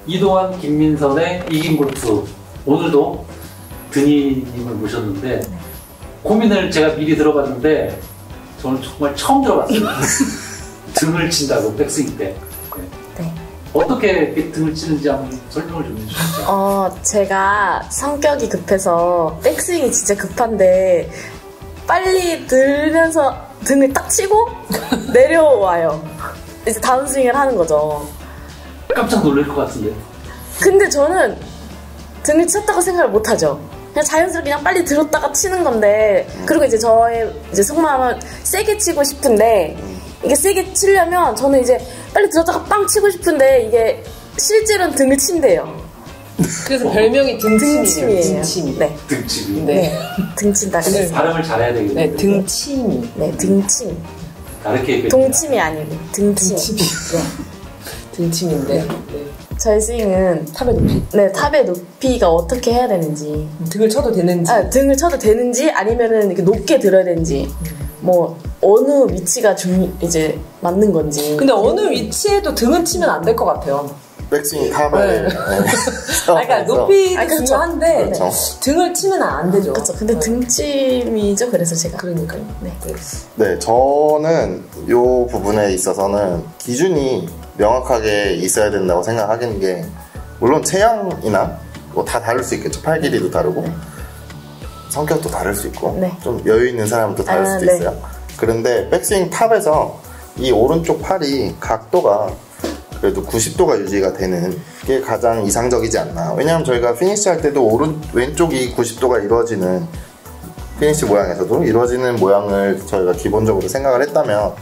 이동환, 김민선의 이긴 골프. 오늘도 드니님을 모셨는데 고민을 제가 미리 들어봤는데 저는 정말 처음 들어봤어요. 등을 친다고 백스윙 때. 네. 어떻게 등을 치는지 한번 설명을 좀 해주시죠. 제가 성격이 급해서 백스윙이 진짜 급한데 빨리 들면서 등을 딱 치고 내려와요. 이제 다운 스윙을 하는 거죠. 깜짝 놀랄 것 같은데. 근데 저는 등을 쳤다고 생각을 못 하죠. 그냥 자연스럽게 그냥 빨리 들었다가 치는 건데, 그리고 이제 저의 이제 속마음은 세게 치고 싶은데, 이게 세게 치려면 저는 이제 빨리 들었다가 빵 치고 싶은데, 이게 실제로는 등을 친대요. 그래서 별명이 등침이에요. 등침이에요. 네. 등침이. 네. 등친다 그래서. 발음을 잘해야 되겠네요. 네, 등침이. 네, 등침. 다르게 동침이 아니고 등침. 등침이. 등침인데. 네. 저의 스윙은 탑의 높이. 네, 탑의 높이가 어떻게 해야 되는지. 등을 쳐도 되는지. 등을 쳐도 되는지 아니면은 이렇게 높게 들어야 되는지. 뭐 어느 위치가 이제 맞는 건지. 근데 어느 위치에도 등은 치면 안 될 것 같아요. 백스윙 탑을. 네. 그러니까 높이도 그렇죠. 중요한데 그렇죠. 등을 치면 안 되죠. 그렇죠. 근데 등침이죠. 그래서 제가. 그러니까요. 네. 네, 저는 이 부분에 있어서는 기준이 명확하게 있어야 된다고 생각하는 게, 물론 체형이나 뭐 다 다를 수 있겠죠. 팔 길이도 다르고 성격도 다를 수 있고 네. 좀 여유 있는 사람은 또 다를 수도 네. 있어요. 그런데 백스윙 탑에서 이 오른쪽 팔이 각도가 그래도 90도가 유지가 되는 게 가장 이상적이지 않나. 왜냐하면 저희가 피니시 할 때도 왼쪽이 90도가 이루어지는, 피니시 모양에서도 이루어지는 모양을 저희가 기본적으로 생각을 했다면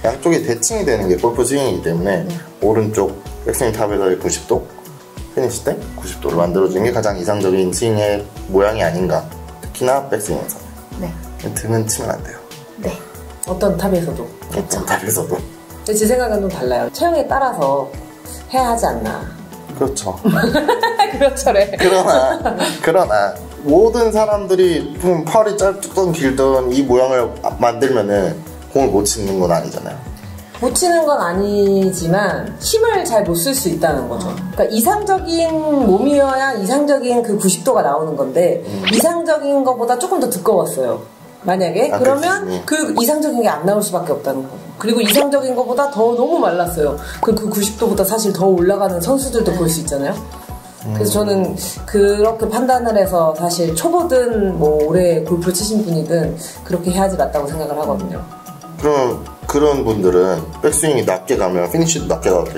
양쪽이 대칭이 되는 게 골프 스윙이기 때문에 오른쪽 백스윙 탑에서의 90도, 피니시 때 90도를 만들어주는 게 가장 이상적인 스윙의 모양이 아닌가. 특히나 백스윙에서. 네. 등은 치면 안 돼요. 네. 어떤 탑에서도. 그렇죠. 탑에서도. 근데 제 생각은 좀 달라요. 체형에 따라서 해야 하지 않나. 그렇죠. 그렇죠래. 그러나 모든 사람들이 팔이 짧든 길든 이 모양을 만들면은 공을 못 치는 건 아니잖아요. 못 치는 건 아니지만 힘을 잘 못 쓸 수 있다는 거죠. 그러니까 이상적인 몸이어야 이상적인 그 90도가 나오는 건데 이상적인 것보다 조금 더 두꺼웠어요. 만약에 그러면 그 이상적인 게 안 나올 수밖에 없다는 거죠. 그리고 이상적인 것보다 더 너무 말랐어요. 그 90도보다 사실 더 올라가는 선수들도 볼 수 있잖아요. 그래서 저는 그렇게 판단을 해서 사실 초보든 뭐 오래 골프 치신 분이든 그렇게 해야지 맞다고 생각을 하거든요. 그럼 그런 분들은 백스윙이 낮게 가면 피니쉬도 낮게 가도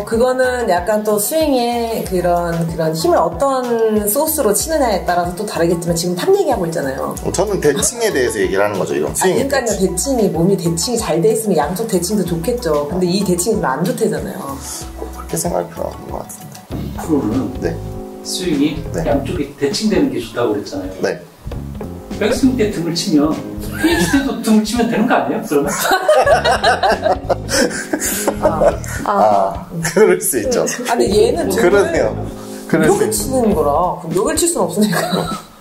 그거는 약간 또 스윙의 그런 힘을 어떤 소스로 치느냐에 따라서 또 다르겠지만 지금 탑 얘기하고 있잖아요. 저는 대칭에 대해서 얘기를 하는 거죠, 이런 스윙의 그러니까요. 대칭이 몸이 대칭이 잘 돼 있으면 양쪽 대칭도 좋겠죠. 근데 이 대칭이 좀 안 좋대잖아요. 그렇게 생각할 필요가 없는 것 같은데. 프로는 네. 스윙이 네. 양쪽이 대칭되는 게 좋다고 그랬잖아요. 네. 백스윙 때 등을 치면 피니시 때도 등을 치면 되는 거 아니에요? 그러면? 그럴 수 있죠. 근데 얘는 그러네요. 그럴 수 여기 있죠. 치는 거라 그럼 여길 칠 수는 없으니까.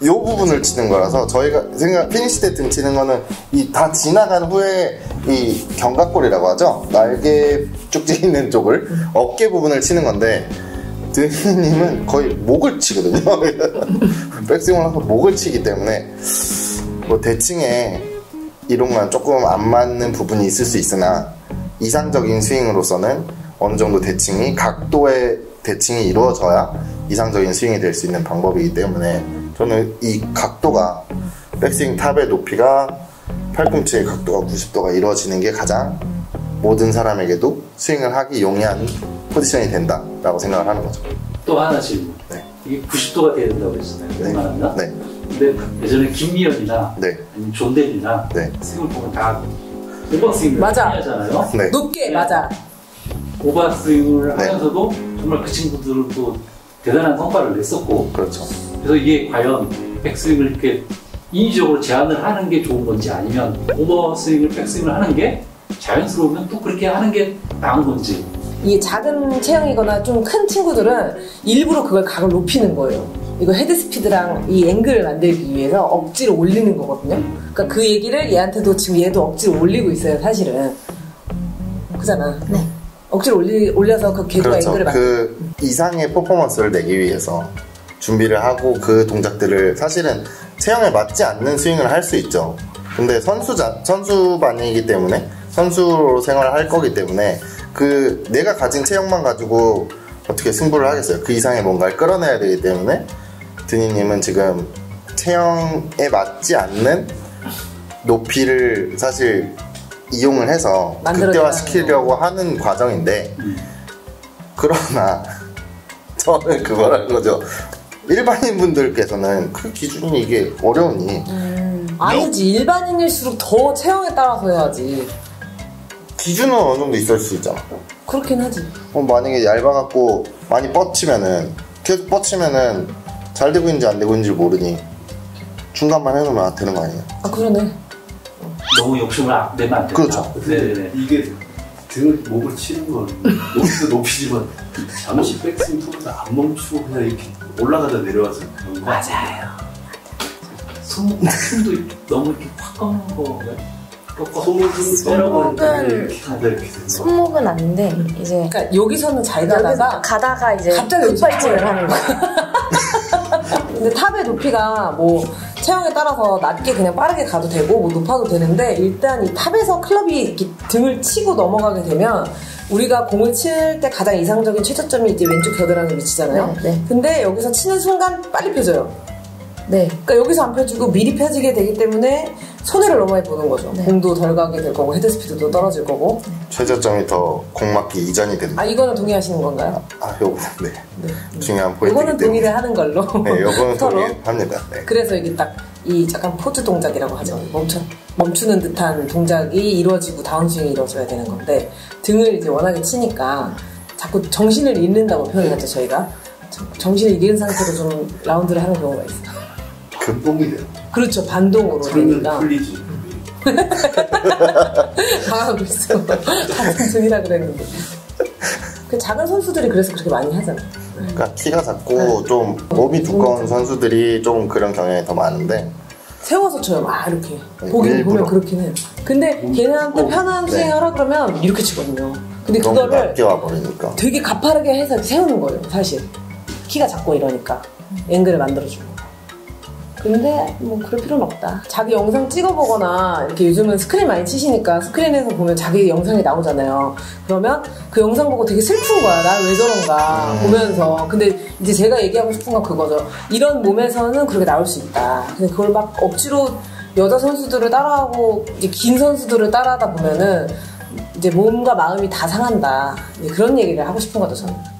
이 부분을 치는 거라서 저희가 피니시 때 등 치는 거는 이 다 지나간 후에 이 견갑골이라고 하죠. 날개 쭉지 있는 쪽을 어깨 부분을 치는 건데 드니님은 거의 목을 치거든요. 백스윙을 하고 목을 치기 때문에 뭐 대칭에 이론과 조금 안 맞는 부분이 있을 수 있으나 이상적인 스윙으로서는 어느 정도 대칭이 각도의 대칭이 이루어져야 이상적인 스윙이 될 수 있는 방법이기 때문에 저는 이 각도가 백스윙 탑의 높이가 팔꿈치의 각도가 90도가 이루어지는 게 가장 모든 사람에게도 스윙을 하기 용이한 포지션이 된다라고 생각을 하는 거죠. 또 하나 질문. 네. 이게 90도가 돼야 된다고 그랬잖아요. 웬만하면. 네. 근데 예전에 김미연이나 네. 아니면 존델이나 네. 스윙을 보면 다 오버스윙을 맞아. 많이 하잖아요. 네. 높게 맞아. 오버스윙을 네. 하면서도 정말 그 친구들은 또 대단한 성과를 냈었고, 그렇죠. 그래서 이게 과연 백스윙을 이렇게 인위적으로 제한을 하는 게 좋은 건지 아니면 오버스윙을 백스윙을 하는 게 자연스러우면 또 그렇게 하는 게 나은 건지 이게 작은 체형이거나 좀 큰 친구들은 일부러 그걸 각을 높이는 거예요. 이거 헤드 스피드랑 이 앵글을 만들기 위해서 억지로 올리는 거거든요. 그러니까 그 얘기를 얘한테도 지금 얘도 억지로 올리고 있어요, 사실은. 그잖아. 네. 억지로 올려서 그 궤도와 그렇죠. 앵글을 그 이상의 퍼포먼스를 내기 위해서 준비를 하고 그 동작들을 사실은 체형에 맞지 않는 스윙을 할 수 있죠. 근데 선수반이기 때문에 선수로 생활을 할 거기 때문에 그 내가 가진 체형만 가지고 어떻게 승부를 하겠어요. 그 이상의 뭔가를 끌어내야 되기 때문에 드니님은 지금 체형에 맞지 않는 높이를 사실 이용을 해서 극대화시키려고 하는 과정인데 그러나 저는 그거라는 거죠. 일반인 분들께서는 그 기준이 이게 어려우니 아니지. 일반인일수록 더 체형에 따라서 해야지. 기준은 어느 정도 있을 수 있잖아. 그렇긴 하지. 만약에 얇아갖고 많이 뻗치면은 계속 뻗치면은 잘 되고 있는지 안 되고 있는지 모르니 중간만 해놓으면 되는 거 아니에요? 아 그러네. 너무 욕심을 내면 안 된다. 그렇죠. 네네네. 이게 등을 목을 치는 건 높이도 높이지만 잠시 백스윙 통해서 안 멈추고 그냥 이렇게 올라가다 내려와서 그런 거 맞아요. 손목 힘도 너무 이렇게 확 꺾는 거예요. 손목은 빼라고 이렇게 가다 이렇게 되는 거. 손목은 아닌데 이제 그러니까 여기서는 잘 여기서 가다가 가다가 이제 갑자기 여기서 급발진을 하는 거야. 근데 탑의 높이가 뭐 체형에 따라서 낮게 그냥 빠르게 가도 되고 뭐 높아도 되는데 일단 이 탑에서 클럽이 이렇게 등을 치고 넘어가게 되면 우리가 공을 칠 때 가장 이상적인 최저점이 이제 왼쪽 겨드랑이에 위치잖아요. 네, 네. 근데 여기서 치는 순간 빨리 펴져요. 네. 그러니까 여기서 안 펴지고 미리 펴지게 되기 때문에 손해를 너무 많이 보는 거죠. 네. 공도 덜 가게 될 거고 헤드 스피드도 떨어질 거고. 최저점이 더 공 맞기 이전이 된다. 아 이거는 동의하시는 건가요? 요거는 네. 중요한 포인트이기 이거는 때문에. 동의를 하는 걸로. 네, 요거는 서로. 동의합니다. 네. 그래서 이게 딱 이 약간 포즈 동작이라고 하죠. 멈추는 듯한 동작이 이루어지고 다운스윙이 이루어져야 되는 건데 등을 이제 워낙에 치니까 자꾸 정신을 잃는다고 표현을 하죠. 저희가 정신을 잃은 상태로 좀 라운드를 하는 경우가 있어요. 반동이 돼요. 그렇죠. 반동으로 그러면 되니까. 풀리지. 아 그랬어. 같은 등이라 그랬는데. 그 작은 선수들이 그래서 그렇게 많이 하잖아. 그러니까 키가 작고 좀 몸이 두꺼운 선수들이 좀 그런 경향이 더 많은데 세워서 쳐요. 막 이렇게 일부러. 보면 그렇긴 해요. 근데 걔네한테 편한 스윙 하라 그러면 이렇게 치거든요. 근데 너무 그거를 낮게 와버리니까. 되게 가파르게 해서 세우는 거예요. 사실 키가 작고 이러니까 앵글을 만들어주고. 근데 뭐 그럴 필요는 없다. 자기 영상 찍어보거나 이렇게 요즘은 스크린 많이 치시니까 스크린에서 보면 자기 영상이 나오잖아요. 그러면 그 영상 보고 되게 슬픈 거야. 나 왜 저런가 보면서. 근데 이제 제가 얘기하고 싶은 건 그거죠. 이런 몸에서는 그렇게 나올 수 있다. 근데 그걸 막 억지로 여자 선수들을 따라하고 이제 긴 선수들을 따라하다 보면은 이제 몸과 마음이 다 상한다. 그런 얘기를 하고 싶은 거죠, 저는.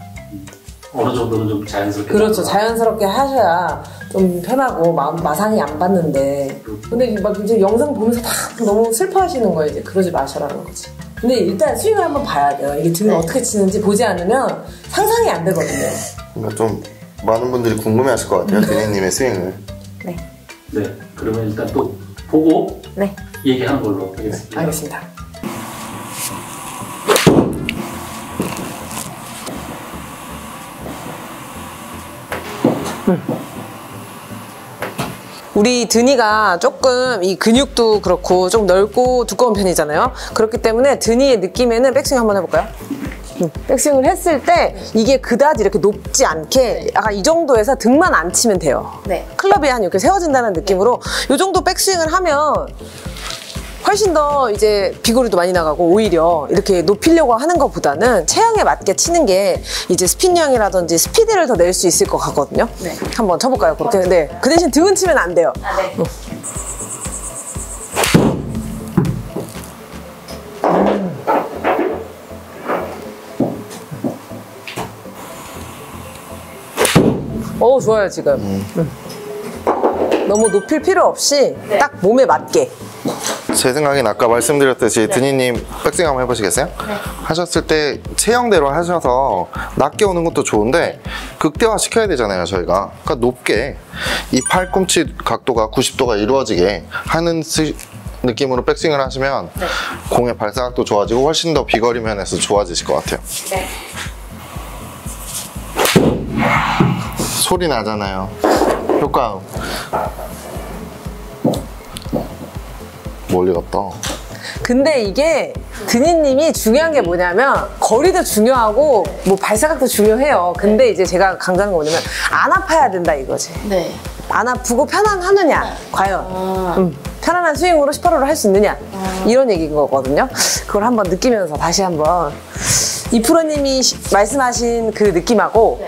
어느 정도는 좀 자연스럽게. 그렇죠. 자연스럽게 하셔야 좀 편하고 마상이 안 받는데. 근데 막 이제 영상 보면서 다 너무 슬퍼하시는 거예요. 이제 그러지 마셔라는 거지. 근데 일단 스윙을 한번 봐야 돼요. 이게 등을 어떻게 치는지 보지 않으면 상상이 안 되거든요. 그러니까 좀 많은 분들이 궁금해하실 것 같아요. 드니님의 스윙을. 네. 네. 그러면 일단 또 보고 네. 얘기하는 걸로 하겠습니다. 알겠습니다. 우리 드니가 조금 이 근육도 그렇고 좀 넓고 두꺼운 편이잖아요. 그렇기 때문에 드니의 느낌에는 백스윙 한번 해볼까요? 백스윙을 했을 때 이게 그다지 이렇게 높지 않게 약간 이 정도에서 등만 안 치면 돼요. 네. 클럽이 한 이렇게 세워진다는 느낌으로 이 정도 백스윙을 하면 훨씬 더 이제 비거리도 많이 나가고 오히려 이렇게 높이려고 하는 것보다는 체형에 맞게 치는 게 이제 스핀량이라든지 스피드를 더 낼 수 있을 것 같거든요. 네. 한번 쳐볼까요? 그렇게. 네. 그 대신 등은 치면 안 돼요. 아, 네. 좋아요 지금. 너무 높일 필요 없이 딱 몸에 맞게. 제 생각엔 아까 말씀드렸듯이 드니님 백스윙 한번 해보시겠어요? 네. 하셨을 때 체형대로 하셔서 낮게 오는 것도 좋은데 극대화 시켜야 되잖아요 저희가. 그러니까 높게 이 팔꿈치 각도가 90도가 이루어지게 하는 느낌으로 백스윙을 하시면 네. 공의 발사각도 좋아지고 훨씬 더 비거리 면에서 좋아지실 것 같아요. 네. 소리 나잖아요. 효과음. 멀리 갔다. 근데 이게 드니님이 중요한 게 뭐냐면 거리도 중요하고 뭐 발사각도 중요해요. 근데 이제 제가 강조하는 거 뭐냐면 안 아파야 된다 이거지. 네. 안 아프고 편안하느냐 과연 편안한 스윙으로 18호를 할 수 있느냐 이런 얘기인 거거든요. 그걸 한번 느끼면서 다시 한번 이프로님이 말씀하신 그 느낌하고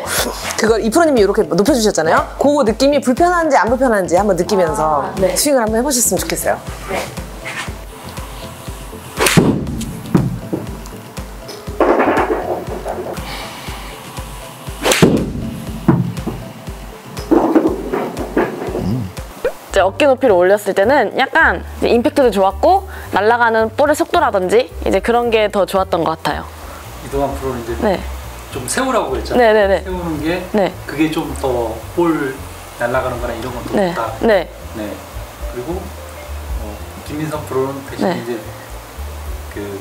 그걸 이프로님이 이렇게 높여주셨잖아요. 그 느낌이 불편한지 안 불편한지 한번 느끼면서 네. 스윙을 한번 해보셨으면 좋겠어요. 이제 어깨 높이를 올렸을 때는 약간 이제 임팩트도 좋았고 날아가는 볼의 속도라든지 이제 그런 게 더 좋았던 것 같아요. 이동환 프로는 이제 네. 좀 세우라고 했잖아요. 네네네. 세우는 게 네. 그게 좀 더 볼 날아가는 거나 이런 것도 네. 좋다. 네. 네. 그리고 김민성 프로는 대신 네. 이제 그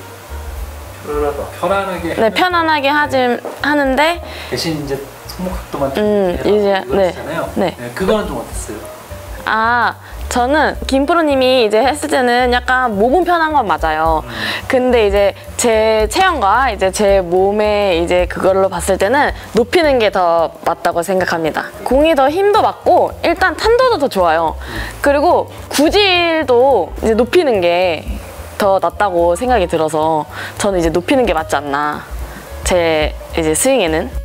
편안하게 네, 편안하게 하는데 대신 이제 손목 각도만 좀 이제, 이거잖아요. 네. 네. 그거는 좀 어땠어요? 저는 김프로님이 이제 했을 때는 약간 몸은 편한 건 맞아요. 근데 이제 제 체형과 이제 제 몸의 이제 그걸로 봤을 때는 높이는 게 더 맞다고 생각합니다. 공이 더 힘도 맞고 일단 탄도도 더 좋아요. 그리고 구질도 이제 높이는 게 더 낫다고 생각이 들어서 저는 이제 높이는 게 맞지 않나. 제 이제 스윙에는.